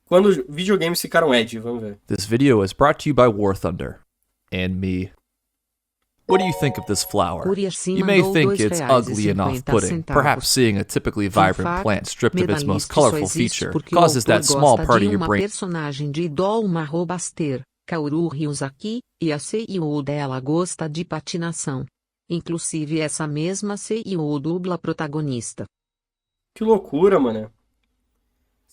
Quando videogames ficaram edgy, vamos ver. This video is brought to you by War Thunder. And me. What do you think of this flower? Curiaci You may mandou think R$ it's 2,50 ugly and off-putting. Perhaps seeing a typically vibrant fato, plant stripped of its most Medalhist só colorful existe feature porque causes o autor that small gosta part de of your uma brain personagem de Idol Marro Baster, Kaoru Ryuzaki, e a CEO dela gosta de patinação. Inclusive essa mesma CEO dubla a protagonista. Que loucura, mano.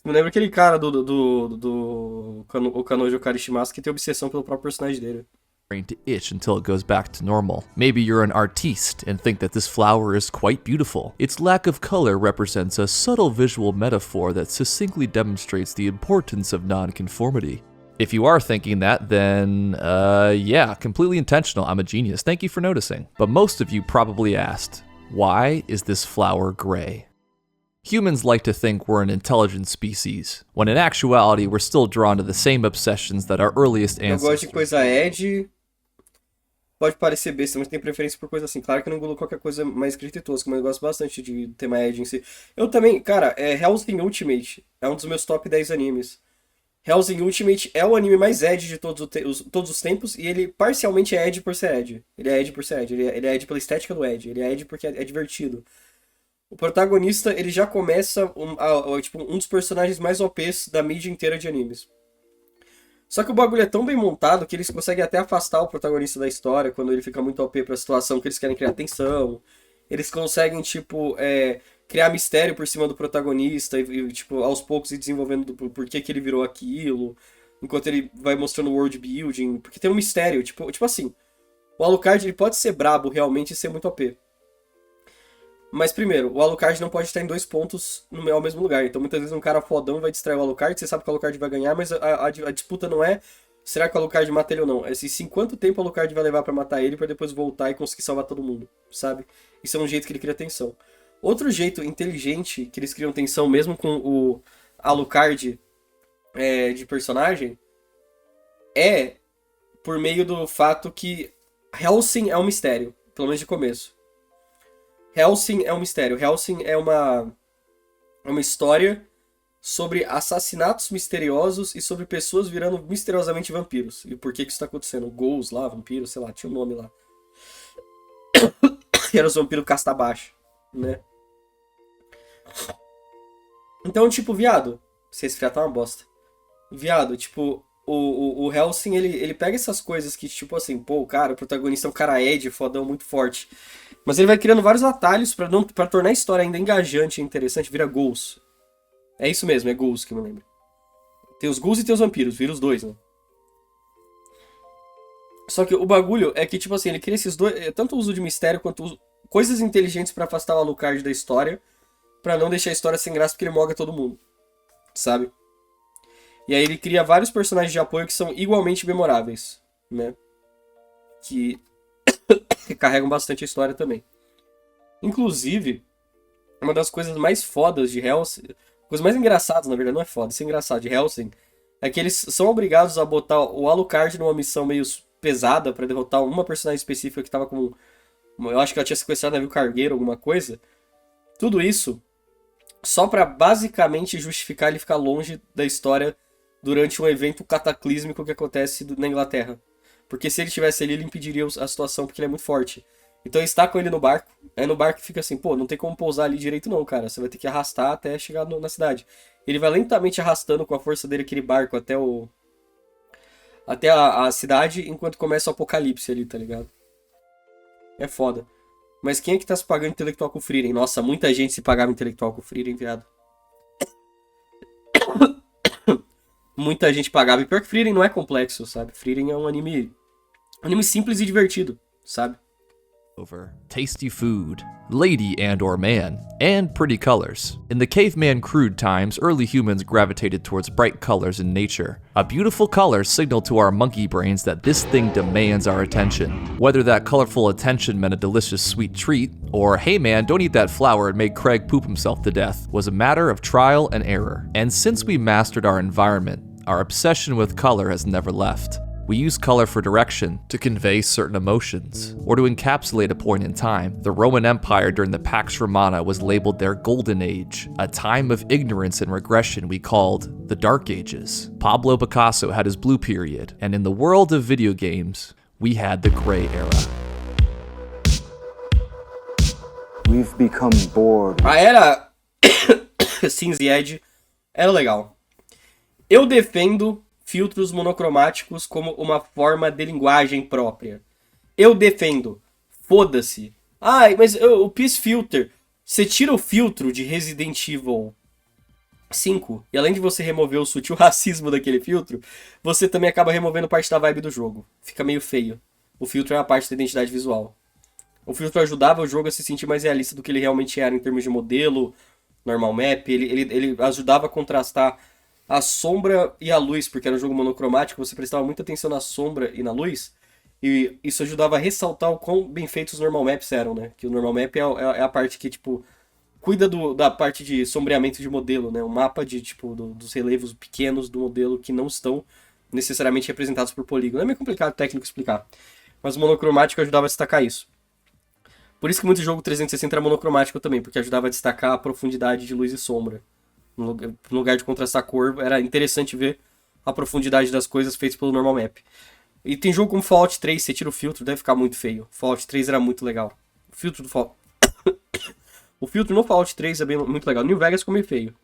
Me lembra aquele cara o Kanojo Karishimasu que tem obsessão pelo próprio personagem dele. to itch until it goes back to normal. Maybe you're an artiste and think that this flower is quite beautiful. Its lack of color represents a subtle visual metaphor that succinctly demonstrates the importance of nonconformity. If you are thinking that, then, yeah, completely intentional. I'm a genius. Thank you for noticing. But most of you probably asked, why is this flower gray? Humans like to think we're an intelligent species, when in actuality we're still drawn to the same obsessions that our earliest Eu gosto de ancestors. coisa edgy. Pode parecer besta, mas tem preferência por coisa assim. Claro que eu não engulo qualquer coisa mais escrita e tosca, mas eu gosto bastante de tema edgy em si. Eu também, cara, Hellsing Ultimate é um dos meus top 10 animes. Hellsing Ultimate é o anime mais edgy de todos os tempos, e ele parcialmente é edgy por ser edgy. Ele é edgy por ser edgy, ele é edgy pela estética do edgy, ele é edgy porque é divertido. O protagonista, ele já começa tipo, um dos personagens mais OPs da mídia inteira de animes. Só que o bagulho é tão bem montado que eles conseguem até afastar o protagonista da história quando ele fica muito OP pra situação que eles querem criar tensão. Eles conseguem, tipo, criar mistério por cima do protagonista e, tipo, aos poucos ir desenvolvendo do porquê que ele virou aquilo, enquanto ele vai mostrando o world building, porque tem um mistério, tipo assim, o Alucard ele pode ser brabo realmente e ser muito OP. Mas primeiro, o Alucard não pode estar em dois pontos ao mesmo lugar. Então muitas vezes um cara fodão vai distrair o Alucard, você sabe que o Alucard vai ganhar, mas a disputa não é será que o Alucard mata ele ou não. É se quanto tempo o Alucard vai levar pra matar ele pra depois voltar e conseguir salvar todo mundo, sabe? Isso é um jeito que ele cria tensão. Outro jeito inteligente que eles criam tensão mesmo com o Alucard de personagem é por meio do fato que Hellsing é um mistério, pelo menos de começo. Hellsing é um mistério. Hellsing é uma história sobre assassinatos misteriosos e sobre pessoas virando misteriosamente vampiros. E por que isso está acontecendo? Ghouls lá, vampiros, sei lá, tinha um nome lá. Que era os vampiros casta baixa, né? Então, tipo, viado, se resfriar tá uma bosta. Viado, tipo, o Hellsing, ele pega essas coisas que, tipo assim, pô, o protagonista é um cara Ed, fodão, muito forte. Mas ele vai criando vários atalhos pra tornar a história ainda engajante e interessante, vira Ghouls. É isso mesmo, é Ghouls que eu me lembro. Tem os Ghouls e tem os vampiros, vira os dois, né? Só que o bagulho é que, tipo assim, ele cria esses dois, tanto o uso de mistério quanto coisas inteligentes pra afastar o Alucard da história, pra não deixar a história sem graça porque ele moga todo mundo, sabe? E aí ele cria vários personagens de apoio que são igualmente memoráveis, né? Que carregam bastante a história também. Inclusive, uma das coisas mais fodas de Hellsing, coisas mais engraçadas, na verdade, não é foda, isso é engraçado, de Hellsing, é que eles são obrigados a botar o Alucard numa missão meio pesada pra derrotar uma personagem específica que tava com... Eu acho que ela tinha sequestrado navio cargueiro, alguma coisa. Tudo isso só pra basicamente justificar ele ficar longe da história durante um evento cataclísmico que acontece na Inglaterra. Porque se ele estivesse ali, ele impediria a situação, porque ele é muito forte. Então eles tacam ele no barco, aí no barco fica assim, pô, não tem como pousar ali direito não, cara. Você vai ter que arrastar até chegar na cidade. Ele vai lentamente arrastando com a força dele aquele barco até a cidade, enquanto começa o apocalipse ali, tá ligado? É foda. Mas quem é que tá se pagando intelectual com o Frieren? Nossa, muita gente se pagava intelectual com o Frieren, viado. Muita gente pagava. E pior que Frieren não é complexo, sabe? Frieren é um anime simples e divertido, sabe? Over tasty food, lady and or man, and pretty colors. In the caveman crude times, early humans gravitated towards bright colors in nature. A beautiful color signaled to our monkey brains that this thing demands our attention. Whether that colorful attention meant a delicious sweet treat, or hey man, don't eat that flower, it made Craig poop himself to death, was a matter of trial and error. And since we mastered our environment, our obsession with color has never left. We use color for direction, to convey certain emotions, or to encapsulate a point in time. The Roman Empire during the Pax Romana was labeled their Golden Age, a time of ignorance and regression we called the Dark Ages. Pablo Picasso had his Blue Period, and in the world of video games, we had the Gray Era. We've become bored. A era Cinza e Edge era legal. Eu defendo filtros monocromáticos como uma forma de linguagem própria. Eu defendo. Foda-se. Ai, mas o Peace Filter, você tira o filtro de Resident Evil 5, e além de você remover o sutil racismo daquele filtro, você também acaba removendo parte da vibe do jogo. Fica meio feio. O filtro é a parte da identidade visual. O filtro ajudava o jogo a se sentir mais realista do que ele realmente era em termos de modelo, normal map. Ele ajudava a contrastar a sombra e a luz, porque era um jogo monocromático, você prestava muita atenção na sombra e na luz, e isso ajudava a ressaltar o quão bem feitos os normal maps eram, né? Que o normal map é a parte que, tipo, cuida da parte de sombreamento de modelo, né? O mapa de, tipo, dos relevos pequenos do modelo que não estão necessariamente representados por polígono. É meio complicado técnico explicar, mas o monocromático ajudava a destacar isso. Por isso que muito jogo 360 era monocromático também, porque ajudava a destacar a profundidade de luz e sombra. No lugar de contrastar a cor, era interessante ver a profundidade das coisas feitas pelo normal map. E tem jogo como Fallout 3, você tira o filtro, deve ficar muito feio. Fallout 3 era muito legal. O filtro do Fallout... O filtro no Fallout 3 é muito legal. New Vegas ficou meio feio.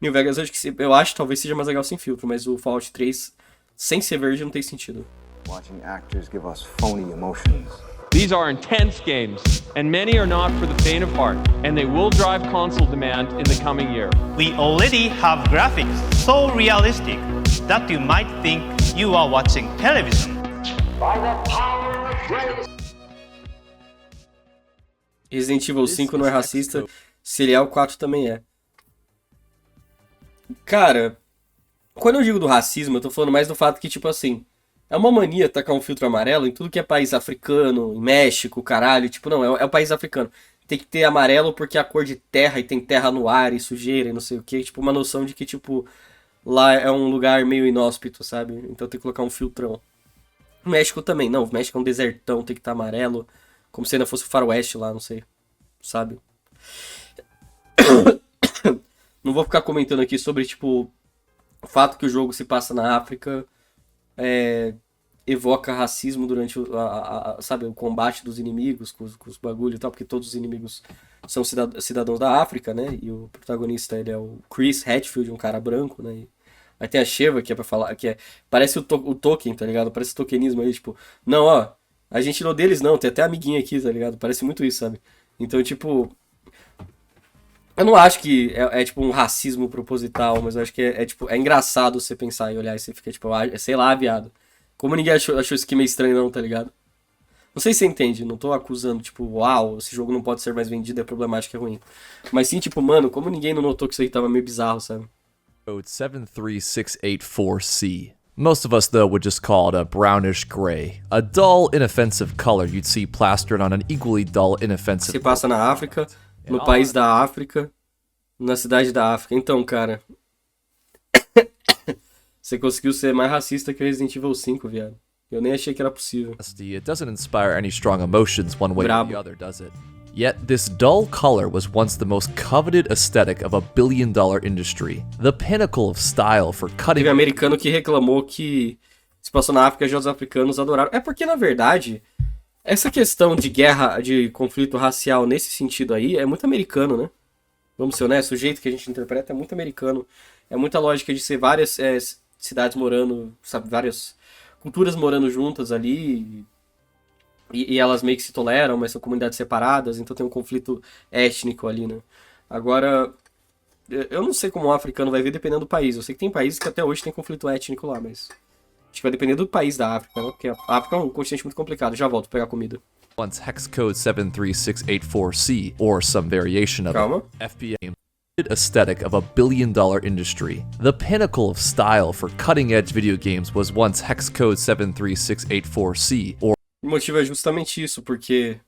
New Vegas eu acho que talvez seja mais legal sem filtro, mas o Fallout 3 sem ser verde não tem sentido. Watching actors give us phony emotions. These are intense games, and many are not for the faint of heart, and they will drive console demand in the coming year. We already have graphics so realistic that you might think you are watching television. Resident Evil 5 não é racista, Serial 4 também é. Cara, quando eu digo do racismo, eu tô falando mais do fato que, tipo assim, é uma mania tacar um filtro amarelo em tudo que é país africano, em México, caralho. Tipo, não, é o país africano. Tem que ter amarelo porque é a cor de terra e tem terra no ar e sujeira e não sei o que. Tipo, uma noção de que, tipo, lá é um lugar meio inóspito, sabe? Então tem que colocar um filtrão. O México também, não. O México é um desertão, tem que estar amarelo. Como se ainda fosse o faroeste lá, não sei. Sabe? Não vou ficar comentando aqui sobre, tipo, o fato que o jogo se passa na África. Evoca racismo durante sabe, o combate dos inimigos com os bagulho e tal, porque todos os inimigos são cidadãos da África, né? E o protagonista, ele é o Chris Hadfield, um cara branco, né? Aí tem a Sheva, que é pra falar, parece o Tolkien, tá ligado? Parece o tokenismo aí, tipo, não, ó, a gente não deles não, tem até amiguinha aqui, tá ligado? Parece muito isso, sabe? Então, tipo, eu não acho que é tipo um racismo proposital, mas eu acho que tipo, é engraçado você pensar e olhar e você fica tipo, sei lá, viado. Como ninguém achou isso aqui meio estranho não, tá ligado? Não sei se você entende, não tô acusando, tipo, uau, esse jogo não pode ser mais vendido, é problemático, é ruim. Mas sim, tipo, mano, como ninguém não notou que isso aí tava meio bizarro, sabe? Code 73684C. Most of us, though, would just call it a brownish gray. A dull, inoffensive color you'd see plastered on an equally dull, inoffensive... Se passa na África, no país da África, na cidade da África. Então, cara... Você conseguiu ser mais racista que o Resident Evil 5, viado. Eu nem achei que era possível. It doesn't inspire any strong emotions one way or Brabo. the other, does it? Yet this dull color was once the most coveted aesthetic of a billion-dollar industry. The pinnacle of style for cutting... Teve americano que reclamou que se passou na África e os africanos adoraram. É porque, na verdade, essa questão de guerra, de conflito racial nesse sentido aí, é muito americano, né? Vamos ser honestos, o jeito que a gente interpreta é muito americano. É muita lógica de ser várias cidades morando, sabe, várias culturas morando juntas ali, e elas meio que se toleram, mas são comunidades separadas, então tem um conflito étnico ali, né? Agora, eu não sei como o africano vai ver dependendo do país. Eu sei que tem países que até hoje tem conflito étnico lá, mas acho que vai depender do país da África, né? Porque a África é um continente muito complicado. Já volto pra pegar comida. Once hex code 73684C, or some variation of Calma. it, FBA aesthetic of a billion-dollar industry. The pinnacle of style for cutting-edge video games was once hex code 73684C, or O motivo é justamente isso, porque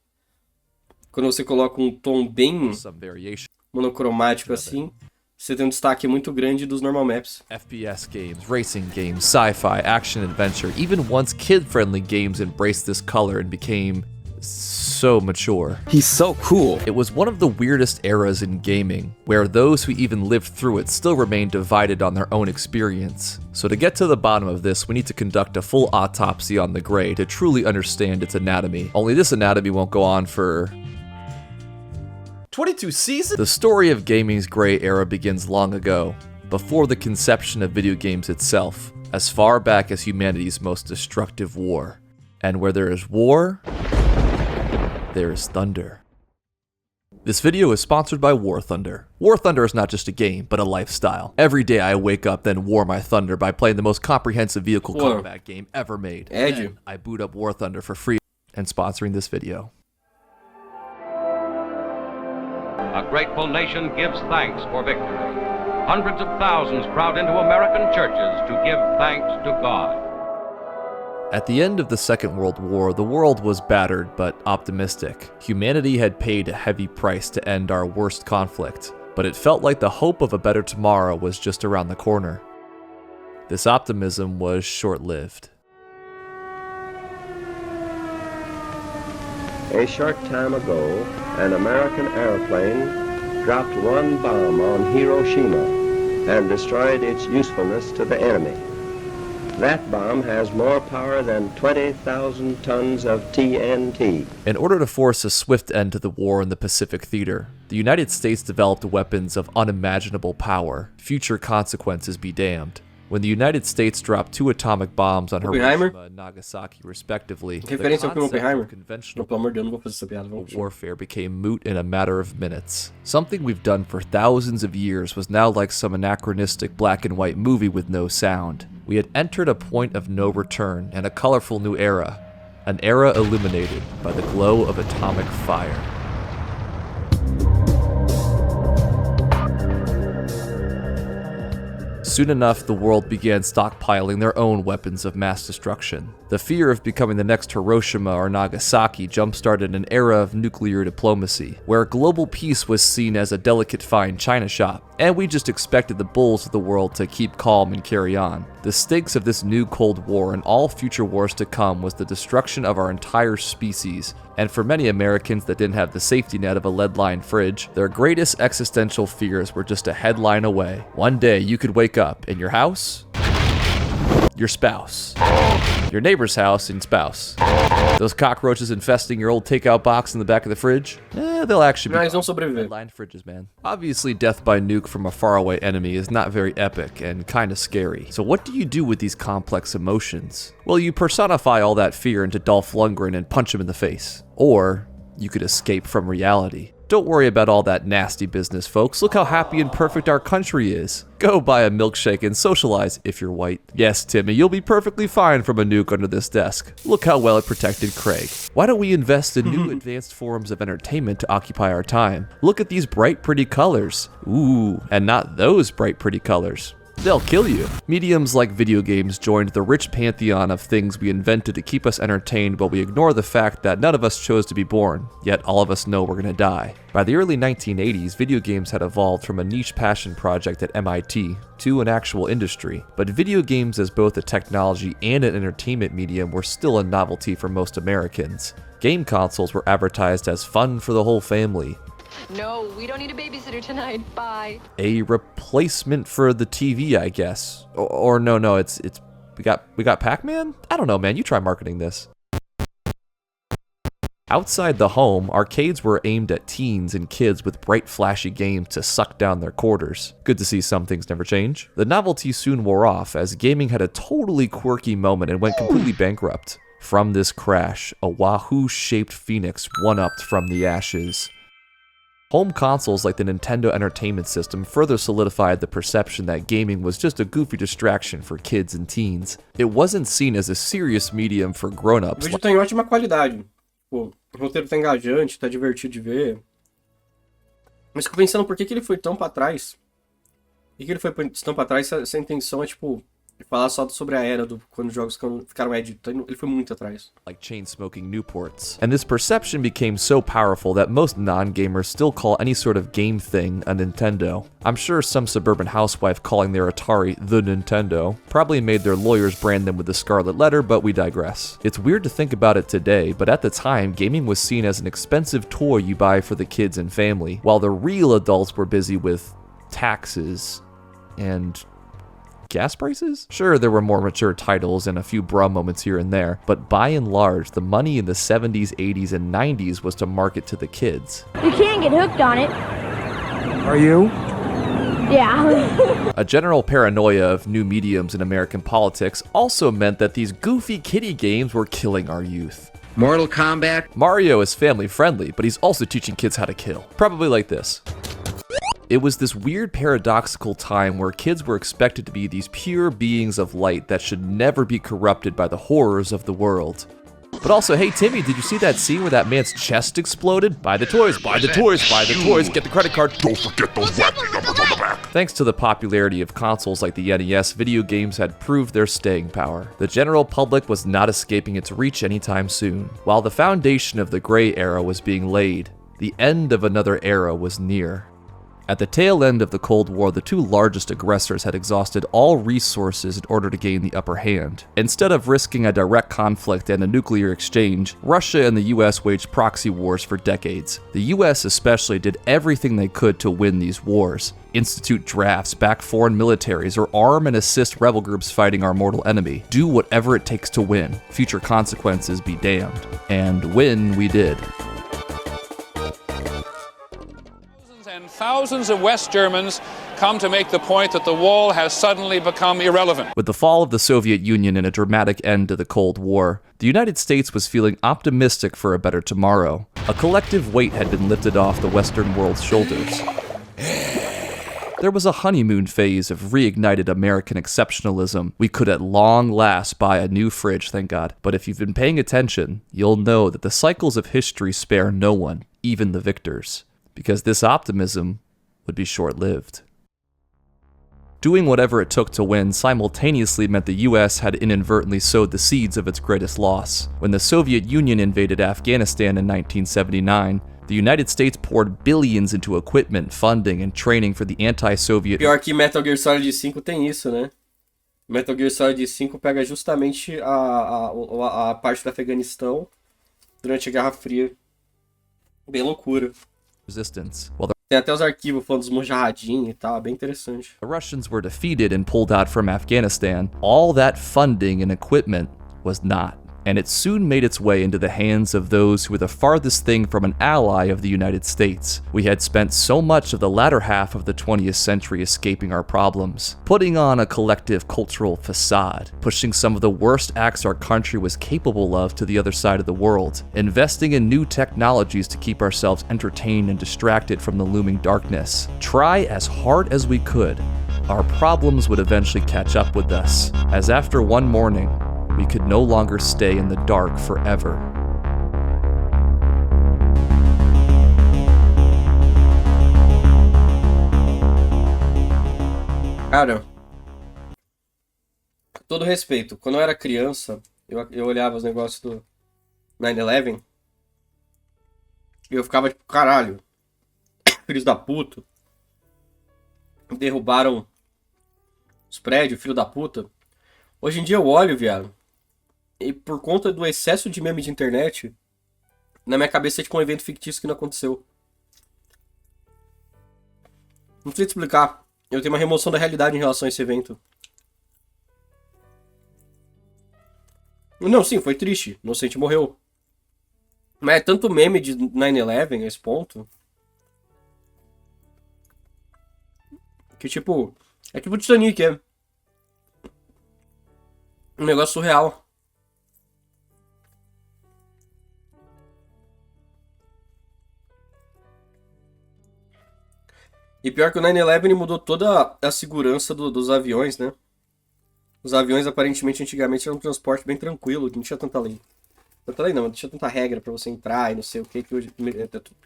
quando você coloca um tom bem some variation monocromático assim, você tem um destaque muito grande dos normal maps. FPS games, racing games, sci-fi, action adventure, even once kid-friendly games embraced this color and became so mature. He's so cool. It was one of the weirdest eras in gaming, where those who even lived through it still remain divided on their own experience. So to get to the bottom of this, we need to conduct a full autopsy on the gray to truly understand its anatomy. Only this anatomy won't go on for 22 seasons? The story of gaming's gray era begins long ago, before the conception of video games itself, as far back as humanity's most destructive war. And where there is war, there is thunder. This video is sponsored by War Thunder. War Thunder is not just a game, but a lifestyle. Every day I wake up, then war my thunder by playing the most comprehensive vehicle combat game ever made. Then I boot up War Thunder for free and sponsoring this video. A grateful nation gives thanks for victory. Hundreds of thousands crowd into American churches to give thanks to God. At the end of the Second World War, the world was battered but optimistic. Humanity had paid a heavy price to end our worst conflict, but it felt like the hope of a better tomorrow was just around the corner. This optimism was short-lived. A short time ago, an American airplane dropped one bomb on Hiroshima and destroyed its usefulness to the enemy. That bomb has more power than 20,000 tons of TNT. In order to force a swift end to the war in the Pacific Theater, the United States developed weapons of unimaginable power. Future consequences be damned. When the United States dropped 2 atomic bombs on Hiroshima and Nagasaki respectively, the concept of conventional warfare became moot in a matter of minutes. Something we've done for thousands of years was now like some anachronistic black and white movie with no sound. We had entered a point of no return and a colorful new era, an era illuminated by the glow of atomic fire. Soon enough, the world began stockpiling their own weapons of mass destruction. The fear of becoming the next Hiroshima or Nagasaki jump-started an era of nuclear diplomacy, where global peace was seen as a delicate fine china shop, and we just expected the bulls of the world to keep calm and carry on. The stakes of this new Cold War and all future wars to come was the destruction of our entire species, and for many Americans that didn't have the safety net of a lead-lined fridge, their greatest existential fears were just a headline away. One day you could wake up in your house, your spouse, your neighbor's house and spouse. Those cockroaches infesting your old takeout box in the back of the fridge? They'll actually be lead-lined fridges, man. Obviously, death by nuke from a faraway enemy is not very epic and kinda scary. So what do you do with these complex emotions? Well, you personify all that fear into Dolph Lundgren and punch him in the face. Or you could escape from reality. Don't worry about all that nasty business, folks. Look how happy and perfect our country is. Go buy a milkshake and socialize if you're white. Yes, Timmy, you'll be perfectly fine from a nuke under this desk. Look how well it protected Craig. Why don't we invest in new advanced forms of entertainment to occupy our time? Look at these bright, pretty colors. Ooh, and not those bright, pretty colors. They'll kill you. Mediums like video games joined the rich pantheon of things we invented to keep us entertained while we ignore the fact that none of us chose to be born, yet all of us know we're gonna die. By the early 1980s, video games had evolved from a niche passion project at MIT to an actual industry, but video games as both a technology and an entertainment medium were still a novelty for most Americans. Game consoles were advertised as fun for the whole family. No, we don't need a babysitter tonight. Bye. A replacement for the TV, I guess. Or no, it's we got Pac-Man? I don't know, man. You try marketing this. Outside the home, arcades were aimed at teens and kids with bright, flashy games to suck down their quarters. Good to see some things never change. The novelty soon wore off as gaming had a totally quirky moment and went completely bankrupt. From this crash, a Wahoo-shaped phoenix one-upped from the ashes. Home consoles like the Nintendo Entertainment System further solidified the perception that gaming was just a goofy distraction for kids and teens. It wasn't seen as a serious medium for grown-ups. O vídeo tem ótima qualidade. Pô, o roteiro tá engajante, tá divertido de ver. Mas fico pensando por que ele foi tão pra trás. Por que ele foi tão pra trás se a intenção é, tipo, Falar só sobre a era quando os jogos ficaram edgy. Ele foi muito atrás. Like chain-smoking Newports. And this perception became so powerful that most non-gamers still call any sort of game thing a Nintendo. I'm sure some suburban housewife calling their Atari the Nintendo probably made their lawyers brand them with the scarlet letter, but we digress. It's weird to think about it today, but at the time, gaming was seen as an expensive toy you buy for the kids and family, while the real adults were busy with taxes and gas prices? Sure, there were more mature titles and a few bruh moments here and there, but by and large, the money in the 70s, 80s, and 90s was to market to the kids. You can't get hooked on it. Are you? Yeah. A general paranoia of new mediums in American politics also meant that these goofy kiddie games were killing our youth. Mortal Kombat? Mario is family friendly, but he's also teaching kids how to kill. Probably like this. It was this weird paradoxical time where kids were expected to be these pure beings of light that should never be corrupted by the horrors of the world. But also, hey Timmy, did you see that scene where that man's chest exploded? Buy the toys, buy the toys, buy the toys, get the credit card. Don't forget those wacky numbers on the back. Thanks to the popularity of consoles like the NES, video games had proved their staying power. The general public was not escaping its reach anytime soon. While the foundation of the gray era was being laid, the end of another era was near. At the tail end of the Cold War, the two largest aggressors had exhausted all resources in order to gain the upper hand. Instead of risking a direct conflict and a nuclear exchange, Russia and the US waged proxy wars for decades. The US especially did everything they could to win these wars. Institute drafts, back foreign militaries, or arm and assist rebel groups fighting our mortal enemy. Do whatever it takes to win. Future consequences be damned. And win we did. Thousands of West Germans come to make the point that the wall has suddenly become irrelevant. With the fall of the Soviet Union and a dramatic end to the Cold War, the United States was feeling optimistic for a better tomorrow. A collective weight had been lifted off the Western world's shoulders. There was a honeymoon phase of reignited American exceptionalism. We could at long last buy a new fridge, thank God. But if you've been paying attention, you'll know that the cycles of history spare no one, even the victors. Because this optimism would be short-lived. Doing whatever it took to win simultaneously meant the US had inadvertently sowed the seeds of its greatest loss. When the Soviet Union invaded Afghanistan in 1979, the United States poured billions into equipment, funding, and training for the anti-Soviet... Pior que Metal Gear Solid 5 tem isso, né? Metal Gear Solid 5 pega justamente a parte do Afeganistão durante a Guerra Fria. Bem loucura. resistance. Tem até os arquivos falando dos Mujahideen e tal, bem interessante. The Russians were defeated and pulled out from Afghanistan. All that funding and equipment was not. And it soon made its way into the hands of those who were the farthest thing from an ally of the United States. We had spent so much of the latter half of the 20th century escaping our problems, putting on a collective cultural facade, pushing some of the worst acts our country was capable of to the other side of the world, investing in new technologies to keep ourselves entertained and distracted from the looming darkness. Try as hard as we could, our problems would eventually catch up with us, as after one morning, we could no longer stay in the dark forever. Cara, com todo respeito, quando eu era criança, eu olhava os negócios do 9/11 e eu ficava tipo, caralho, filhos da puta, derrubaram os prédios, filho da puta. Hoje em dia eu olho, viado, e por conta do excesso de meme de internet, na minha cabeça é tipo um evento fictício que não aconteceu. Não sei te explicar. Eu tenho uma remoção da realidade em relação a esse evento. Não, sim, foi triste. Inocente morreu. Mas é tanto meme de 9/11 a esse ponto. Que tipo... É tipo Titanic, é. Um negócio surreal. E pior que o 9/11 mudou toda a segurança dos aviões, né? Os aviões, aparentemente, antigamente eram um transporte bem tranquilo, não tinha tanta lei. Tanta lei não, não tinha tanta regra pra você entrar e não sei o que hoje...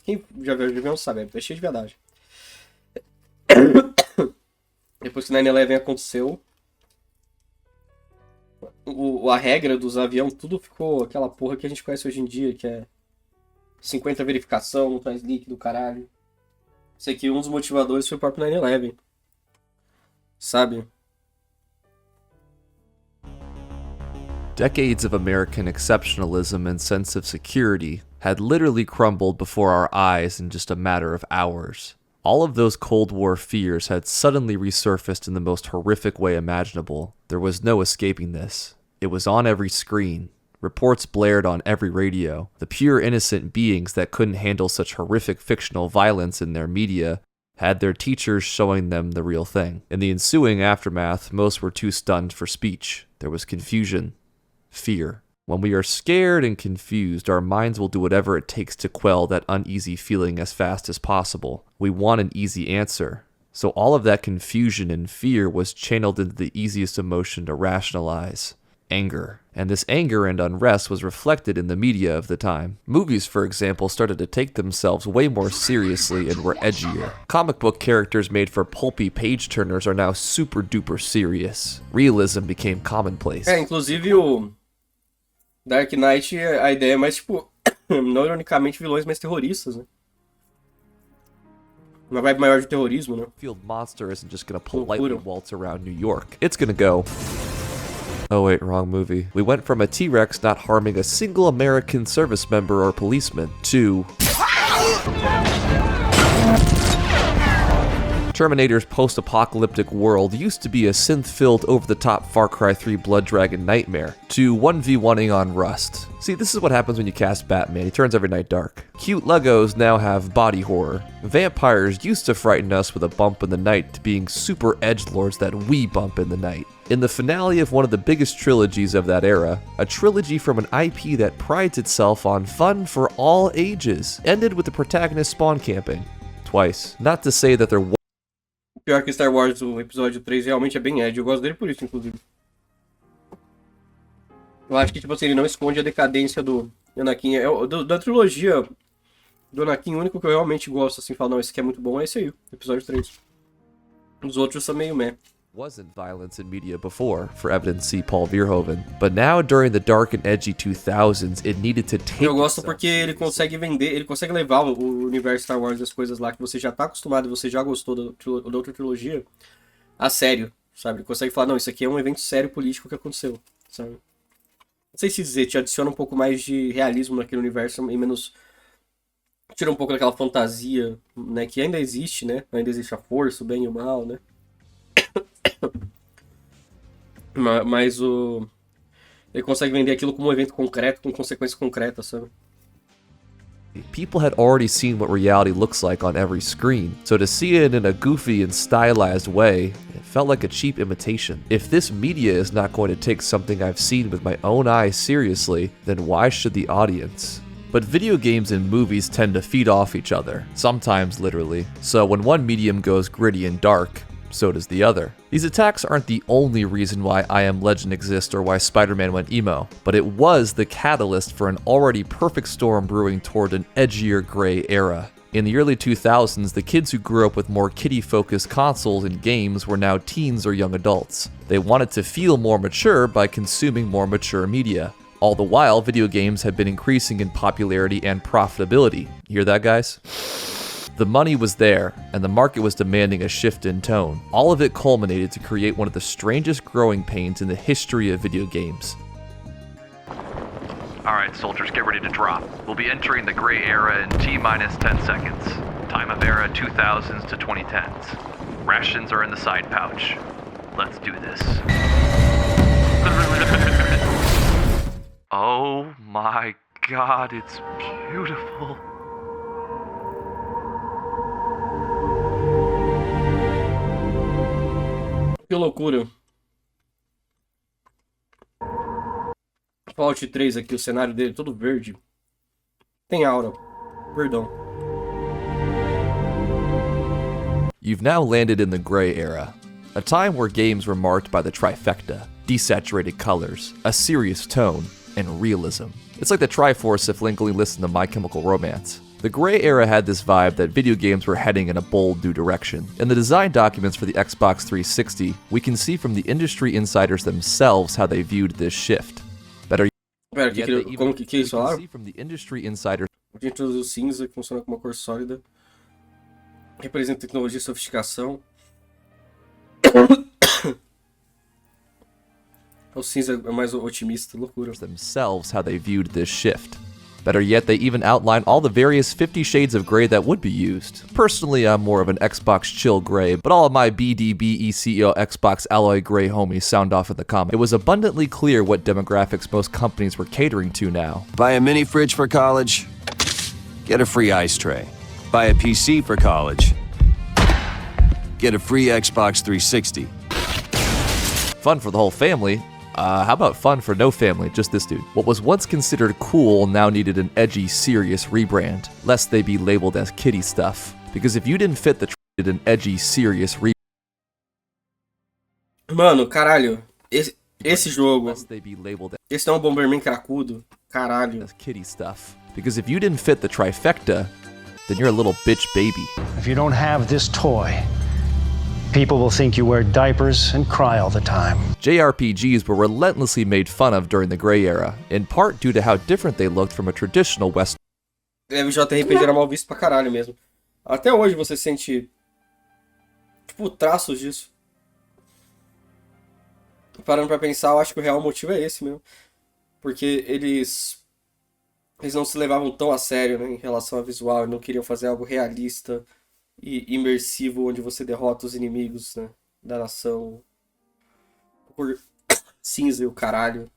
Quem já viu de avião sabe, é cheio de verdade. Depois que o 9/11 aconteceu, a regra dos aviões, tudo ficou aquela porra que a gente conhece hoje em dia, que é 50 verificação, não traz líquido, caralho. Sei que um dos motivadores foi o próprio 9/11. Sabe? Decades of American exceptionalism and sense of security had literally crumbled before our eyes in just a matter of hours. All of those Cold War fears had suddenly resurfaced in the most horrific way imaginable. There was no escaping this. It was on every screen. Reports blared on every radio. The pure innocent beings that couldn't handle such horrific fictional violence in their media had their teachers showing them the real thing. In the ensuing aftermath, most were too stunned for speech. There was confusion, fear. When we are scared and confused, our minds will do whatever it takes to quell that uneasy feeling as fast as possible. We want an easy answer. So all of that confusion and fear was channeled into the easiest emotion to rationalize: anger. And this anger and unrest was reflected in the media of the time. Movies, for example, started to take themselves way more seriously and were edgier. Comic book characters made for pulpy page-turners are now super duper serious. Realism became commonplace. Inclusive o Dark Knight, a ideia é mais, tipo, não ironicamente vilões, mas terroristas, né? Uma vibe maior de terrorismo, né? Field monster isn't just gonna politely waltz around New York. It's gonna go... Oh wait, wrong movie. We went from a T-Rex not harming a single American service member or policeman to... Terminator's post-apocalyptic world used to be a synth-filled, over-the-top Far Cry 3 Blood Dragon nightmare, to 1v1ing on Rust. See, this is what happens when you cast Batman. He turns every night dark. Cute Legos now have body horror. Vampires used to frighten us with a bump in the night to being super edgelords that we bump in the night. In the finale of one of the biggest trilogies of that era, a trilogy from an IP that prides itself on fun for all ages, ended with the protagonist spawn camping. Twice. Not to say that there Pior que Star Wars, o episódio 3 realmente é bem edgy. Eu gosto dele por isso, inclusive. Eu acho que, tipo assim, ele não esconde a decadência do Anakin. Da trilogia do Anakin, o único que eu realmente gosto, assim, falo, não, esse aqui é muito bom, é esse aí, episódio 3. Os outros são meio meh. Wasn't violence in media before, for evidence see Paul Verhoeven. But now, during the dark and edgy 2000s, it needed to take... Eu gosto porque ele consegue vender, ele consegue levar o universo Star Wars, as coisas lá que você já tá acostumado, você já gostou da outra trilogia, a sério, sabe? Ele consegue falar, não, isso aqui é um evento sério político que aconteceu, sabe? Não sei se dizer, te adiciona um pouco mais de realismo naquele universo e menos... Tira um pouco daquela fantasia, né, que ainda existe, né? Ainda existe a força, o bem e o mal, né? Mas ele consegue vender aquilo como um evento concreto, com consequências concretas, sabe? People had already seen what reality looks like on every screen, so to see it in a goofy and stylized way, it felt like a cheap imitation. If this media is not going to take something I've seen with my own eyes seriously, then why should the audience? But video games and movies tend to feed off each other, sometimes literally. So when one medium goes gritty and dark, so does the other. These attacks aren't the only reason why I Am Legend exists or why Spider-Man went emo, but it was the catalyst for an already perfect storm brewing toward an edgier gray era. In the early 2000s, the kids who grew up with more kiddie-focused consoles and games were now teens or young adults. They wanted to feel more mature by consuming more mature media. All the while, video games had been increasing in popularity and profitability. Hear that, guys? The money was there, and the market was demanding a shift in tone. All of it culminated to create one of the strangest growing pains in the history of video games. Alright, soldiers, get ready to drop. We'll be entering the gray era in T-minus 10 seconds. Time of era 2000s to 2010s. Rations are in the side pouch. Let's do this. Oh my god, it's beautiful. Que loucura. Fallout 3 aqui, o cenário dele todo verde. Tem aura. Perdão. You've now landed in the gray era, a time where games were marked by the trifecta: desaturated colors, a serious tone, and realism. It's like the Triforce if Link only listened to My Chemical Romance. The gray era had this vibe that video games were heading in a bold new direction. In the design documents for the Xbox 360, we can see from the industry insiders themselves how they viewed this shift. Better Pera, yet, they even- como que eles we can falaram? see from the industry insiders A gente introduziu o cinza, que funciona como uma cor sólida. Representa tecnologia e sofisticação. O cinza é mais otimista, loucura. themselves how they viewed this shift. Better yet, they even outline all the various 50 shades of gray that would be used. Personally, I'm more of an Xbox chill gray, but all of my BDBECO Xbox alloy gray homies sound off in the comments. It was abundantly clear what demographics most companies were catering to now. Buy a mini fridge for college, get a free ice tray. Buy a PC for college, get a free Xbox 360. Fun for the whole family. How about fun for no family, just this dude? What was once considered cool now needed an edgy, serious rebrand, lest they be labeled as kiddie stuff. Because if you didn't fit the needed an edgy, serious rebrand, Mano, caralho. Esse jogo. lest they be labeled Esse não é um Bomberman cracudo. Caralho. as kiddie stuff. Because if you didn't fit the trifecta, then you're a little bitch baby. If you don't have this toy, people will think you wear diapers and cry all the time. JRPGs were relentlessly made fun of during the Gray Era, in part due to how different they looked from a traditional Western. O JRPG era mal visto pra caralho mesmo. Até hoje você sente, tipo, traços disso. Parando pra pensar, eu acho que o real motivo é esse mesmo. Porque eles não se levavam tão a sério, né, em relação ao visual, não queriam fazer algo realista e imersivo, onde você derrota os inimigos, né, da nação. Por cinza e o caralho.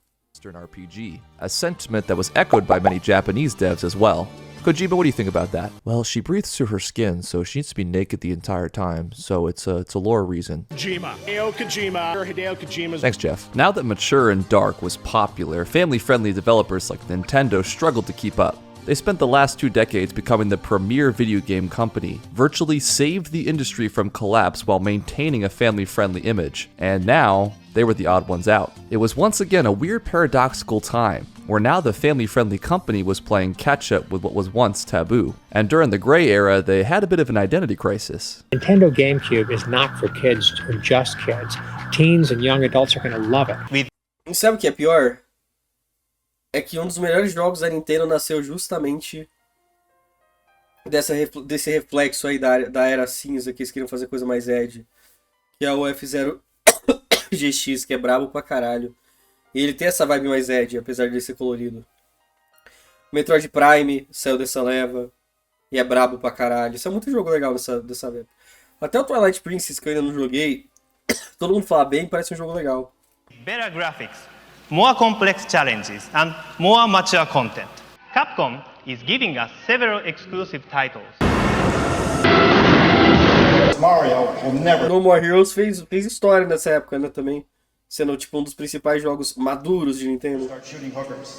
RPG, a sentiment that was echoed by many Japanese devs as well. Kojima, what do you think about that? Well, she breathes through her skin, so she needs to be naked the entire time, so it's a lore reason. Hideo Kojima's... Thanks, Jeff. Now that mature and dark was popular, family-friendly developers like Nintendo struggled to keep up. They spent the last 2 decades becoming the premier video game company, virtually saved the industry from collapse while maintaining a family-friendly image, and now they were the odd ones out. It was once again a weird paradoxical time, where now the family-friendly company was playing catch-up with what was once taboo. And during the Gray Era, they had a bit of an identity crisis. Nintendo GameCube is not for kids or just kids. Teens and young adults are going to love it. E sabe o que é pior? É que um dos melhores jogos da Nintendo nasceu justamente desse reflexo aí da era cinza, que eles queriam fazer coisa mais edgy. Que é o F0 GX, que é brabo pra caralho. E ele tem essa vibe mais edgy, apesar de ele ser colorido. Metroid Prime saiu dessa leva e é brabo pra caralho. Isso é muito jogo legal dessa época. Até o Twilight Princess, que eu ainda não joguei, todo mundo fala bem, parece um jogo legal. Better graphics, more complex challenges, and more mature content. Capcom is giving us several exclusive titles. Mario will never... No More Heroes fez história nessa época, né, também. Sendo tipo um dos principais jogos maduros de Nintendo.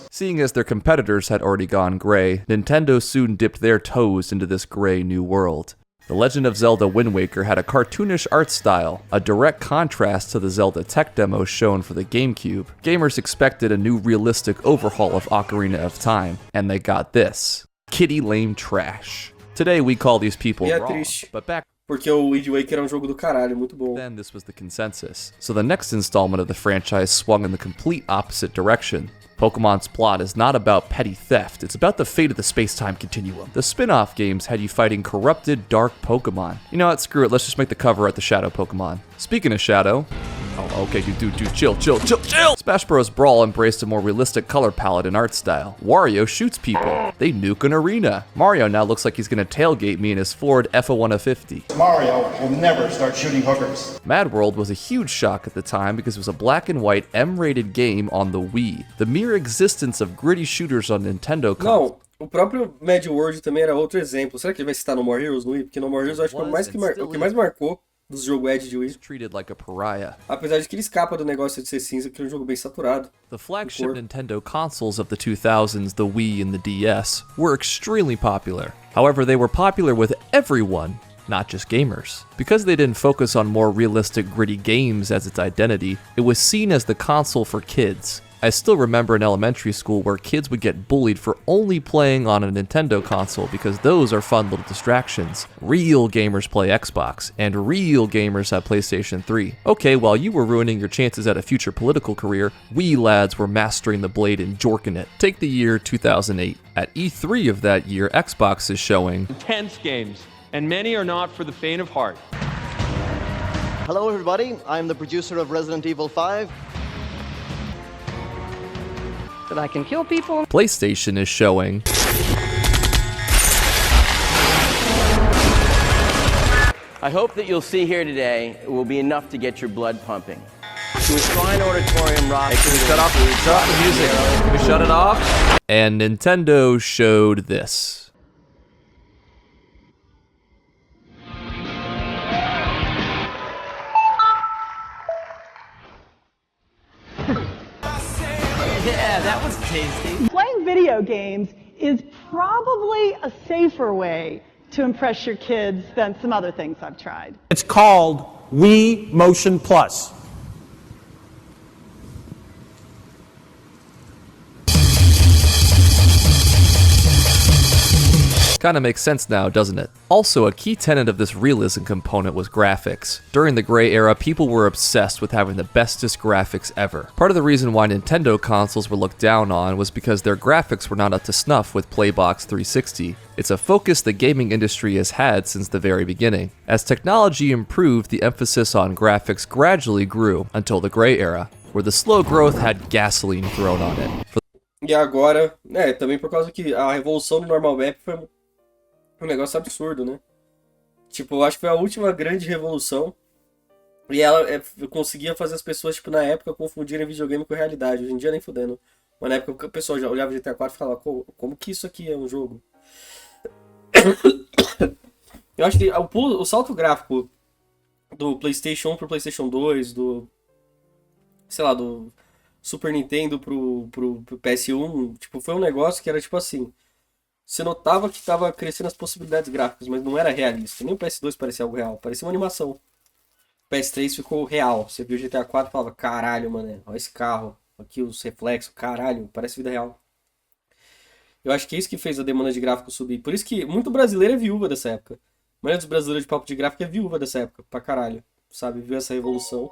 Seeing as their competitors had already gone gray, Nintendo soon dipped their toes into this gray new world. The Legend of Zelda Wind Waker had a cartoonish art style, a direct contrast to the Zelda tech demos shown for the GameCube. Gamers expected a new realistic overhaul of Ocarina of Time, and they got this. Kiddie lame trash. Today we call these people E é wrong, triste, but back porque o Wind Waker é um jogo do caralho, muito bom. then this was the consensus. So the next installment of the franchise swung in the complete opposite direction. Pokemon's plot is not about petty theft, it's about the fate of the space-time continuum. The spin-off games had you fighting corrupted, dark Pokemon. You know what, screw it, let's just make the cover art the Shadow Pokemon. Speaking of Shadow... Oh, okay, dude, chill. Smash Bros. Brawl embraced a more realistic color palette and art style. Wario shoots people. They nuke an arena. Mario now looks like he's gonna tailgate me in his Ford F-150. Mario will never start shooting hookers. Mad World was a huge shock at the time because it was a black and white M-rated game on the Wii. The mere existence of gritty shooters on Nintendo consoles. Não, o próprio Mad World também era outro exemplo. Será que ele vai citar No More Heroes no Wii? Porque No More Heroes eu acho que o que mais marcou dos jogos Edge de Wii. Treated like a pariah. Apesar de que ele escapa do negócio de ser cinza, que é um jogo bem saturado. The flagship Nintendo consoles of the 2000s, the Wii and the DS, were extremely popular. However, they were popular with everyone, not just gamers. Because they didn't focus on more realistic, gritty games as its identity, it was seen as the console for kids. I still remember in elementary school where kids would get bullied for only playing on a Nintendo console because those are fun little distractions. Real gamers play Xbox, and real gamers have PlayStation 3. Okay, while you were ruining your chances at a future political career, we lads were mastering the blade and jorking it. Take the year 2008. At E3 of that year, Xbox is showing Intense games, and many are not for the faint of heart. Hello everybody, I'm the producer of Resident Evil 5. That I can kill people. PlayStation is showing I hope that you'll see here today will be enough to get your blood pumping. To a shrine auditorium rock. Hey, can we shut off the music? Can we shut it off? And Nintendo showed this. Yeah, that was tasty. Playing video games is probably a safer way to impress your kids than some other things I've tried. It's called Wii Motion Plus. Kinda makes sense now, doesn't it? Also, a key tenet of this realism component was graphics. During the Gray era, people were obsessed with having the bestest graphics ever. Part of the reason why Nintendo consoles were looked down on was because their graphics were not up to snuff with Playbox 360. It's a focus the gaming industry has had since the very beginning. As technology improved, the emphasis on graphics gradually grew until the Gray era, where the slow growth had gasoline thrown on it. E agora, também por causa que a revolução do normal map foi um negócio absurdo, né? Tipo, eu acho que foi a última grande revolução. E ela conseguia fazer as pessoas, tipo, na época, confundirem videogame com realidade. Hoje em dia nem fudendo. Mas na época o pessoal já olhava GTA 4 e falava, como que isso aqui é um jogo? Eu acho que o salto gráfico do PlayStation 1 pro PlayStation 2, do Super Nintendo pro PS1, tipo, foi um negócio que era tipo assim. Você notava que tava crescendo as possibilidades gráficas, mas não era realista. Nem o PS2 parecia algo real, parecia uma animação. O PS3 ficou real. Você viu o GTA 4 e falava, caralho, mano, olha esse carro, aqui os reflexos, caralho, parece vida real. Eu acho que é isso que fez a demanda de gráfico subir. Por isso que muito brasileiro é viúva dessa época. A maioria dos brasileiros de papo de gráfico é viúva dessa época, pra caralho. Sabe, viu essa revolução.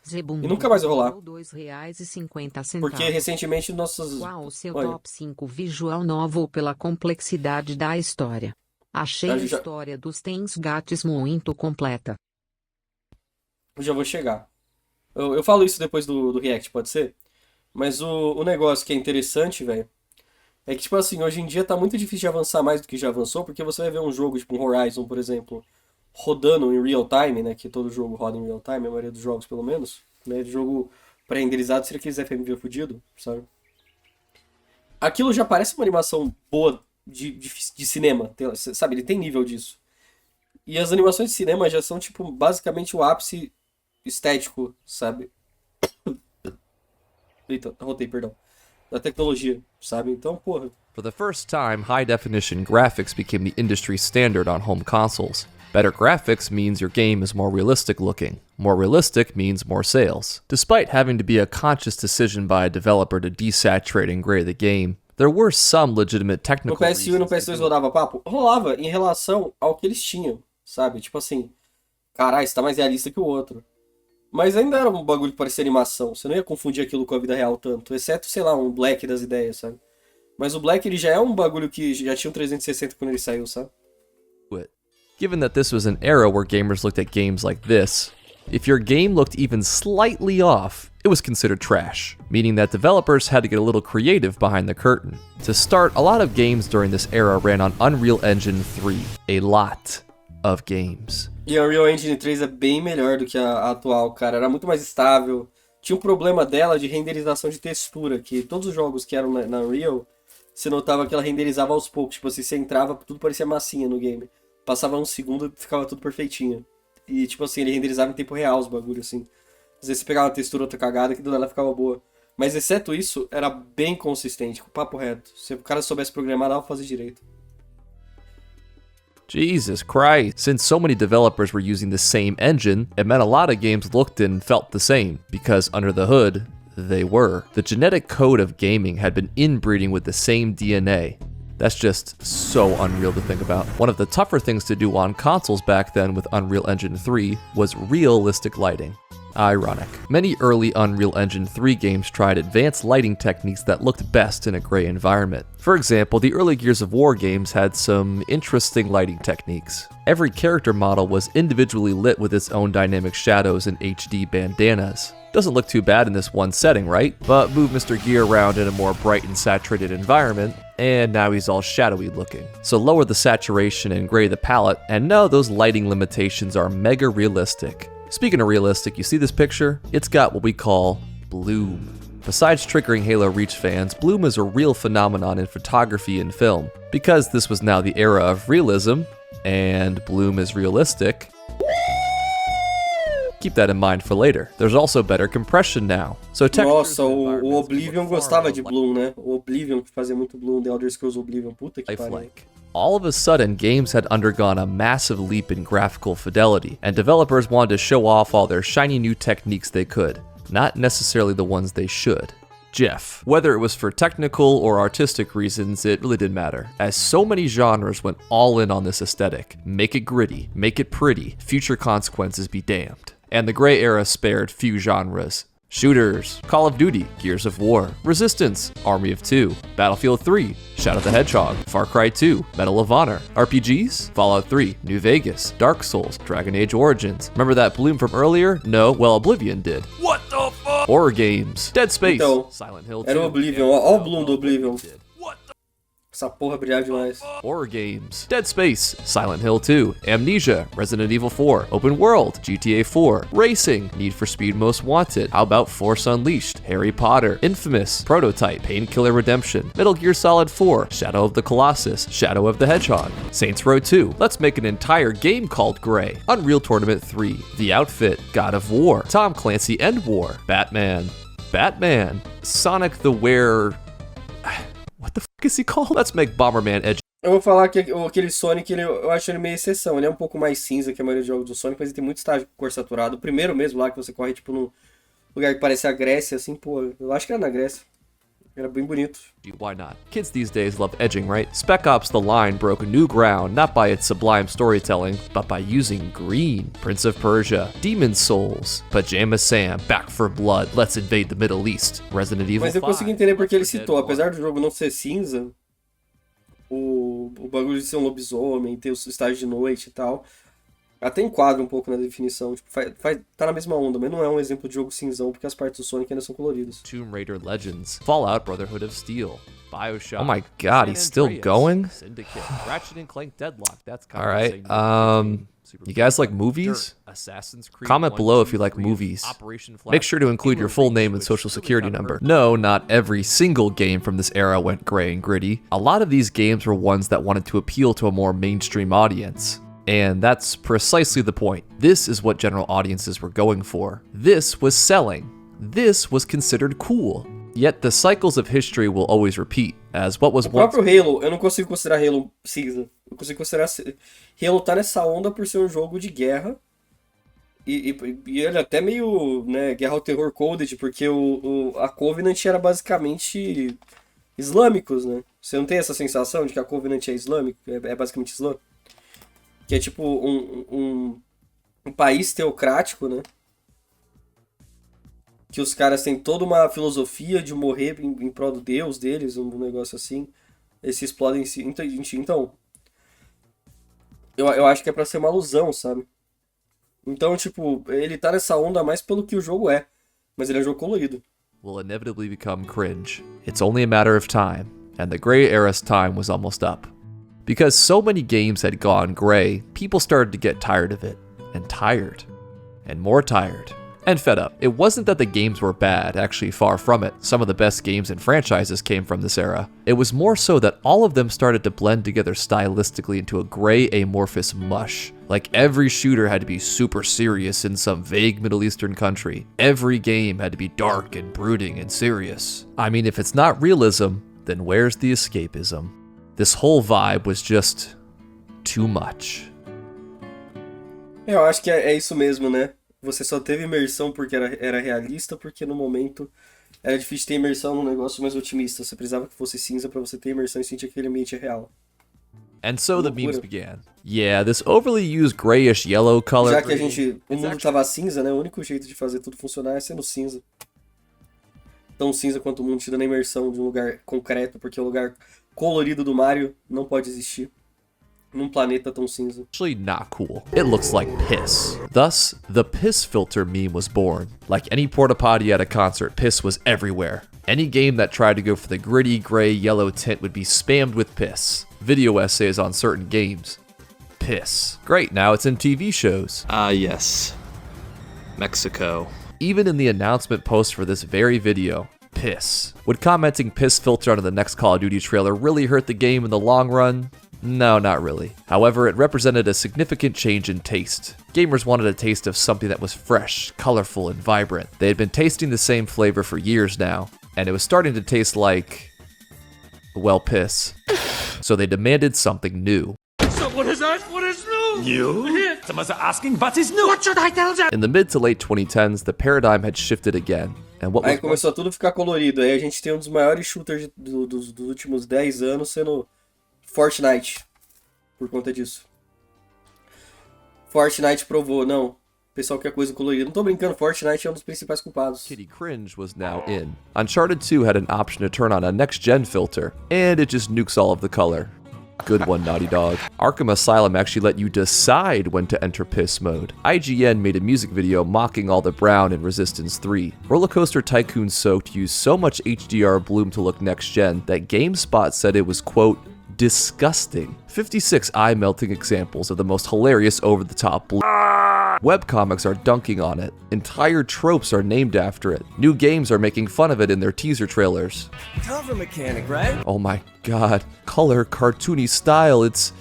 Zebum, e nunca mais vai rolar. R$2,50. Porque recentemente nossos... Qual o seu top 5 visual novel pela complexidade da história? Achei a história dos Tens Gatos muito completa. Eu já vou chegar. Eu falo isso depois do React, pode ser? Mas o negócio que é interessante, velho, é que, tipo assim, hoje em dia tá muito difícil de avançar mais do que já avançou, porque você vai ver um jogo, tipo um Horizon, por exemplo, rodando em real time, né, que todo jogo roda em real time, a maioria dos jogos pelo menos, né, de jogo pré-renderizado, seria aqueles FMV fudido, sabe? Aquilo já parece uma animação boa de cinema, sabe, ele tem nível disso. E as animações de cinema já são, tipo, basicamente o ápice estético, sabe? Eita, rotei, perdão. Da tecnologia, sabe? Então, porra. For the first time, high-definition graphics became the industry standard on home consoles. Better graphics means your game is more realistic looking. More realistic means more sales. Despite having to be a conscious decision by a developer to desaturate and gray the game, there were some legitimate technical reasons. No PS1 e no PS2 rodava papo? Rolava em relação ao que eles tinham, sabe? Tipo assim, caralho, isso tá mais realista que o outro. Mas ainda era um bagulho que parecia animação. Você não ia confundir aquilo com a vida real tanto. Exceto, sei lá, um Black das ideias, sabe? Mas o Black, ele já é um bagulho que já tinha um 360 quando ele saiu, sabe? Given that this was an era where gamers looked at games like this, if your game looked even slightly off, it was considered trash, meaning that developers had to get a little creative behind the curtain. To start, a lot of games during this era ran on Unreal Engine 3. A lot of games. E a Unreal Engine 3 é bem melhor do que a atual, cara. Era muito mais estável. Tinha um problema dela de renderização de textura, que todos os jogos que eram na Unreal, você notava que ela renderizava aos poucos. Tipo assim, você entrava, tudo parecia massinha no game. Passava um segundo e ficava tudo perfeitinho. E tipo assim, ele renderizava em tempo real os bagulhos, assim. Às vezes você pegava uma textura outra cagada que do nada ficava boa. Mas exceto isso, era bem consistente, com papo reto. Se o cara soubesse programar, dava pra fazer direito. Jesus Christ. Since so many developers were using the same engine, it meant a lot of games looked and felt the same, because under the hood, they were. The genetic code of gaming had been inbreeding with the same DNA. That's just so unreal to think about. One of the tougher things to do on consoles back then with Unreal Engine 3 was realistic lighting. Ironic. Many early Unreal Engine 3 games tried advanced lighting techniques that looked best in a gray environment. For example, the early Gears of War games had some interesting lighting techniques. Every character model was individually lit with its own dynamic shadows and HD bandanas. Doesn't look too bad in this one setting, right? But move Mr. Gear around in a more bright and saturated environment, and now he's all shadowy looking. So lower the saturation and gray the palette, and no, those lighting limitations are mega realistic. Speaking of realistic, you see this picture? It's got what we call bloom. Besides triggering Halo Reach fans, bloom is a real phenomenon in photography and film. Because this was now the era of realism, and bloom is realistic, keep that in mind for later. There's also better compression now. So Nossa, o Oblivion gostava de bloom, né? O Oblivion que fazia muito bloom, The Elder Scrolls Oblivion, puta que pariu. All of a sudden, games had undergone a massive leap in graphical fidelity, and developers wanted to show off all their shiny new techniques they could, not necessarily the ones they should. Jeff, whether it was for technical or artistic reasons, it really didn't matter, as so many genres went all in on this aesthetic. Make it gritty, make it pretty, future consequences be damned. And the gray era spared few genres. Shooters, Call of Duty, Gears of War, Resistance, Army of Two, Battlefield 3, Shadow the Hedgehog, Far Cry 2, Medal of Honor, RPGs, Fallout 3, New Vegas, Dark Souls, Dragon Age Origins. Remember that bloom from earlier? No, well, Oblivion did. What the fuck? Horror games, Dead Space, então, Silent Hill 2. Era o Oblivion, ó o bloom do Oblivion. Essa porra brilhava demais. Horror games, Dead Space, Silent Hill 2, Amnesia, Resident Evil 4, Open World, GTA 4, Racing, Need for Speed Most Wanted, how about Force Unleashed, Harry Potter, Infamous, Prototype, Painkiller Redemption, Metal Gear Solid 4, Shadow of the Colossus, Shadow of the Hedgehog, Saints Row 2, let's make an entire game called Gray, Unreal Tournament 3, The Outfit, God of War, Tom Clancy End War, Batman, Sonic the What the fuck is he called? Let's make Bomberman Edge. Eu vou falar que aquele Sonic, eu acho ele meio exceção. Ele é um pouco mais cinza que a maioria dos jogos do Sonic, mas ele tem muito estágio com cor saturada. O primeiro mesmo lá, que você corre tipo num lugar que parece a Grécia, assim, pô, eu acho que era na Grécia. Era bem bonito. Why not? Kids these days love edging, right? Spec Ops The Line broke new ground, not by its sublime storytelling, but by using green. Prince of Persia, Demon's Souls, Pajama Sam, Back for Blood, Let's Invade the Middle East, Resident Evil 5. Mas eu consegui entender porque ele citou, apesar do jogo não ser cinza, o bagulho de ser um lobisomem, ter os estágios de noite e tal, até enquadra um pouco na definição, tipo, tá na mesma onda, mas não é um exemplo de jogo cinzão, porque as partes do Sonic ainda são coloridas. Tomb Raider Legends, Fallout Brotherhood of Steel, BioShock. Oh my god, he's still going? Syndicate, Ratchet and Clank Deadlock, that's kind of insane. You guys like movies? Comment below if you like movies. Make sure to include your full name and social security number. No, not every single game from this era went gray and gritty. A lot of these games were ones that wanted to appeal to a more mainstream audience. And that's precisely the point. This is what general audiences were going for. This was selling. This was considered cool. Yet the cycles of history will always repeat, as what was once... O próprio Halo, eu não consigo considerar Halo cinza. Eu consigo considerar... Halo tá nessa onda por ser um jogo de guerra. E ele é até meio, né, guerra ao terror coded, porque a Covenant era basicamente islâmicos, né? Você não tem essa sensação de que a Covenant é islâmico? É basicamente islâmico? Que é tipo um país teocrático, né? Que os caras têm toda uma filosofia de morrer em prol do Deus deles, um negócio assim. Eles se explodem em si. Então, eu acho que é pra ser uma alusão, sabe? Então, tipo, ele tá nessa onda mais pelo que o jogo é. Mas ele é um jogo colorido. Will inevitably become cringe. It's only a matter of time. And the gray era's time was almost up. Because so many games had gone gray, people started to get tired of it, and tired, and more tired, and fed up. It wasn't that the games were bad, actually far from it. Some of the best games and franchises came from this era. It was more so that all of them started to blend together stylistically into a gray amorphous mush. Like every shooter had to be super serious in some vague Middle Eastern country. Every game had to be dark and brooding and serious. I mean, if it's not realism, then where's the escapism? This whole vibe was just too much. Eu acho que é isso mesmo, né? você só teve imersão porque era realista, porque no momento era difícil ter imersão num negócio mais otimista. Você precisava que fosse cinza pra você ter imersão e sentir que aquele ambiente é real. And so the memes began. Yeah, this overly used grayish yellow color. Já que o mundo tava cinza, né? O único jeito de fazer tudo funcionar é sendo cinza. Tão cinza quanto o mundo te dando a imersão de um lugar concreto, porque o lugar colorido do Mario não pode existir num planeta tão cinza. Actually not cool. It looks like piss. Thus, the piss filter meme was born. Like any porta potty at a concert, piss was everywhere. Any game that tried to go for the gritty gray yellow tint would be spammed with piss. Video essays on certain games. Piss. Great, now it's in TV shows. Ah, yes. Mexico. Even in the announcement post for this very video, piss. Would commenting piss filter onto the next Call of Duty trailer really hurt the game in the long run? No, not really. However, it represented a significant change in taste. Gamers wanted a taste of something that was fresh, colorful, and vibrant. They had been tasting the same flavor for years now, and it was starting to taste like, well, piss. So they demanded something new. So what is that? What is new? You? Someone's asking what is new. What should I tell them? In the mid to late 2010s, the paradigm had shifted again. And what Aí começou tudo a ficar colorido. Aí a gente tem um dos maiores shooters dos últimos 10 anos sendo Fortnite. Por conta disso. Fortnite provou, não. O pessoal quer coisa colorida. Não tô brincando, Fortnite é um dos principais culpados. Kitty Cringe was now in. Uncharted 2 had an option to turn on a next-gen filter, and it just nukes all of the color. Good one, Naughty Dog. Arkham Asylum actually let you decide when to enter piss mode. IGN made a music video mocking all the brown in Resistance 3. Rollercoaster Tycoon Soaked used so much HDR bloom to look next-gen that GameSpot said it was, quote, disgusting. 56 eye-melting examples of the most hilarious over-the-top blue. Webcomics are dunking on it. Entire tropes are named after it. New games are making fun of it in their teaser trailers. Cover mechanic, right? Oh my god. Color, cartoony style, it's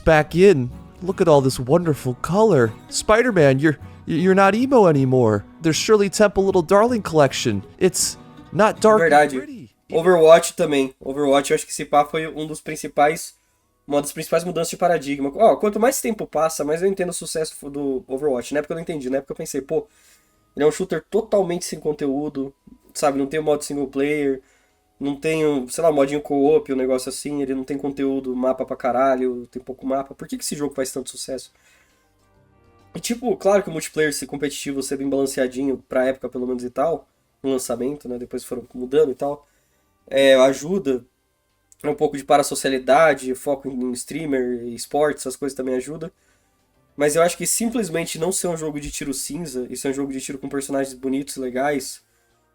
back in. Look at all this wonderful color. Spider-Man, you're not emo anymore. There's Shirley Temple Little Darling collection. It's not dark and gritty. Overwatch também. Overwatch, eu acho que esse pá foi uma das principais mudanças de paradigma. Quanto mais tempo passa, mais eu entendo o sucesso do Overwatch. Na época eu não entendi, na época eu pensei, pô, ele é um shooter totalmente sem conteúdo, sabe? Não tem o modo single player, não tem, sei lá, modinho co-op, um negócio assim, ele não tem conteúdo, mapa pra caralho, tem pouco mapa. Por que esse jogo faz tanto sucesso? E tipo, claro que o multiplayer ser competitivo, ser bem balanceadinho, pra época pelo menos e tal, no lançamento, né? Depois foram mudando e tal. Ajuda, um pouco de parasocialidade, foco em streamer, esportes, essas coisas também ajudam. Mas eu acho que simplesmente não ser um jogo de tiro cinza, e ser um jogo de tiro com personagens bonitos, legais,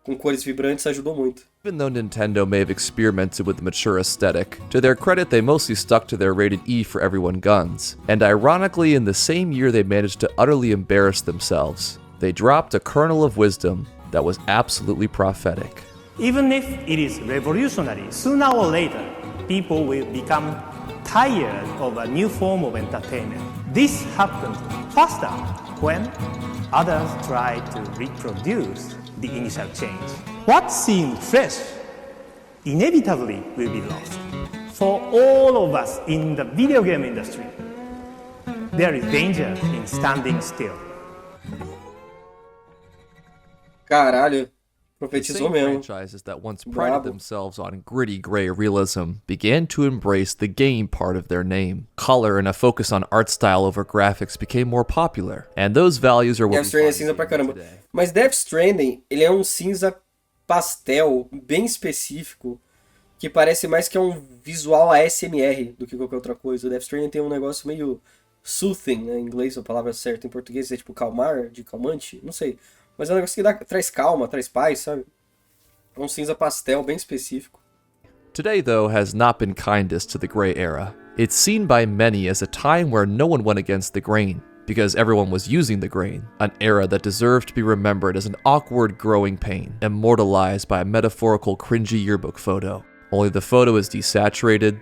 com cores vibrantes, ajudou muito. Even though Nintendo may have experimented with the mature aesthetic, to their credit they mostly stuck to their rated E for everyone guns. And ironically, in the same year they managed to utterly embarrass themselves. They dropped a kernel of wisdom that was absolutely prophetic. Even if it is revolutionary, sooner or later, people will become tired of a new form of entertainment. This happens faster when others try to reproduce the initial change. What seemed fresh inevitably will be lost. For all of us in the video game industry, there is danger in standing still. Caralho. The Profetizou same mesmo. franchises that once prided Brabo. themselves on gritty gray realism began to embrace the game part of their name. Color and a focus on art style over graphics became more popular, and those values are what Death Stranding é cinza pra caramba. Mas Death Stranding, ele é um cinza pastel bem específico, que parece mais que é um visual ASMR do que qualquer outra coisa. O Death Stranding tem um negócio meio soothing, né? Em inglês a palavra certa, em português é tipo calmar, de calmante, não sei. Mas é um negócio que traz calma, traz paz, sabe? É um cinza pastel bem específico. Today, though, has not been kindest to the gray era. It's seen by many as a time where no one went against the grain, because everyone was using the grain, an era that deserved to be remembered as an awkward growing pain, immortalized by a metaphorical cringy yearbook photo. Only the photo is desaturated,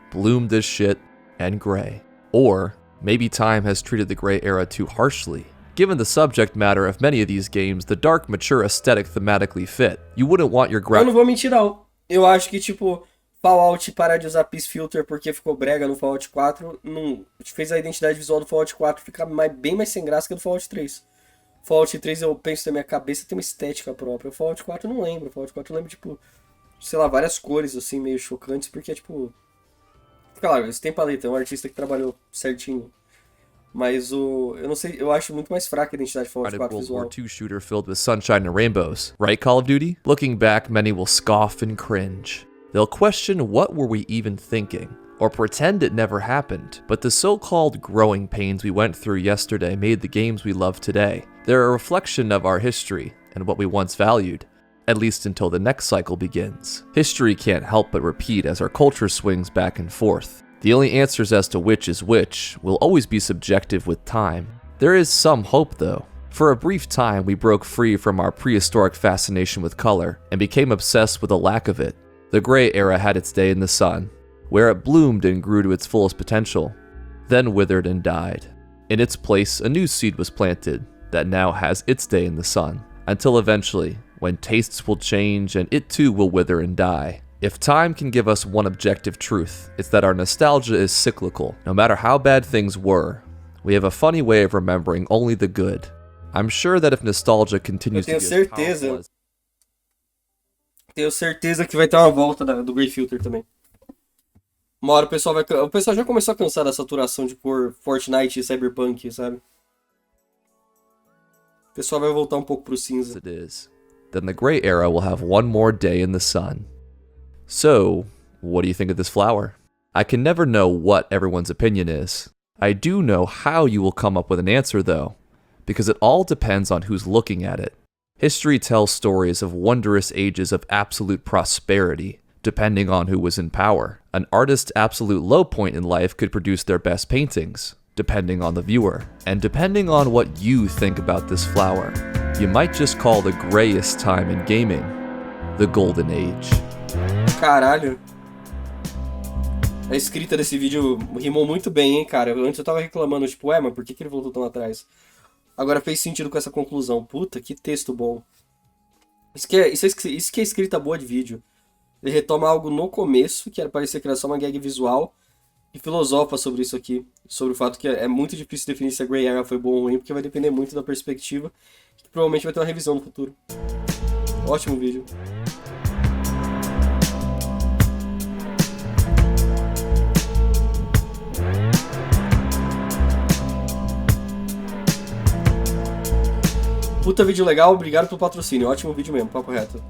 bloomed as shit, and gray. Or, maybe time has treated the gray era too harshly. Given the subject matter of many of these games, the dark, mature aesthetic thematically fit. You wouldn't want your Eu não vou mentir, não. Eu acho que, tipo, Fallout parar de usar Peace Filter porque ficou brega no Fallout 4, não fez a identidade visual do Fallout 4 ficar bem mais sem graça que a do Fallout 3. Fallout 3 eu penso na minha cabeça tem uma estética própria. O Fallout 4 eu não lembro. O Fallout 4 eu lembro, tipo, sei lá, várias cores, assim, meio chocantes, porque é tipo... Claro, isso tem paleta, é um artista que trabalhou certinho. Mas eu não sei, eu acho muito mais fraca a identidade de Fallout 4 World visual. War II shooter filled with sunshine and rainbows, right, Call of Duty? Looking back, many will scoff and cringe. They'll question what were we even thinking, or pretend it never happened. But the so-called growing pains we went through yesterday made the games we love today. They're a reflection of our history and what we once valued, at least until the next cycle begins. History can't help but repeat as our culture swings back and forth. The only answers as to which is which will always be subjective with time. There is some hope though. For a brief time, we broke free from our prehistoric fascination with color and became obsessed with a lack of it. The gray era had its day in the sun, where it bloomed and grew to its fullest potential, then withered and died. In its place, a new seed was planted that now has its day in the sun, until eventually, when tastes will change and it too will wither and die. If time can give us one objective truth, it's that our nostalgia is cyclical. No matter how bad things were, we have a funny way of remembering only the good. I'm sure that if nostalgia continues to be as powerful as... Tenho certeza que vai ter uma volta do Grey Filter também. Uma hora o pessoal já começou a cansar da saturação de cor Fortnite e Cyberpunk, sabe? O pessoal vai voltar um pouco pro cinza. It is. Then the gray era will have one more day in the sun. So, what do you think of this flower? I can never know what everyone's opinion is. I do know how you will come up with an answer though, because it all depends on who's looking at it. History tells stories of wondrous ages of absolute prosperity, depending on who was in power. An artist's absolute low point in life could produce their best paintings, depending on the viewer. And depending on what you think about this flower, you might just call the grayest time in gaming the Golden Age. Caralho. A escrita desse vídeo rimou muito bem, hein, cara. Antes eu tava reclamando, tipo, mas por que ele voltou tão atrás? Agora fez sentido com essa conclusão. Puta, que texto bom. Isso que é escrita boa de vídeo. Ele retoma algo no começo, que era parecer que era só uma gag visual, e filosofa sobre isso aqui. Sobre o fato que é muito difícil definir se a Grey Era foi boa ou ruim, porque vai depender muito da perspectiva, que provavelmente vai ter uma revisão no futuro. Ótimo vídeo. Puta vídeo legal, obrigado pelo patrocínio. Ótimo vídeo mesmo, papo reto.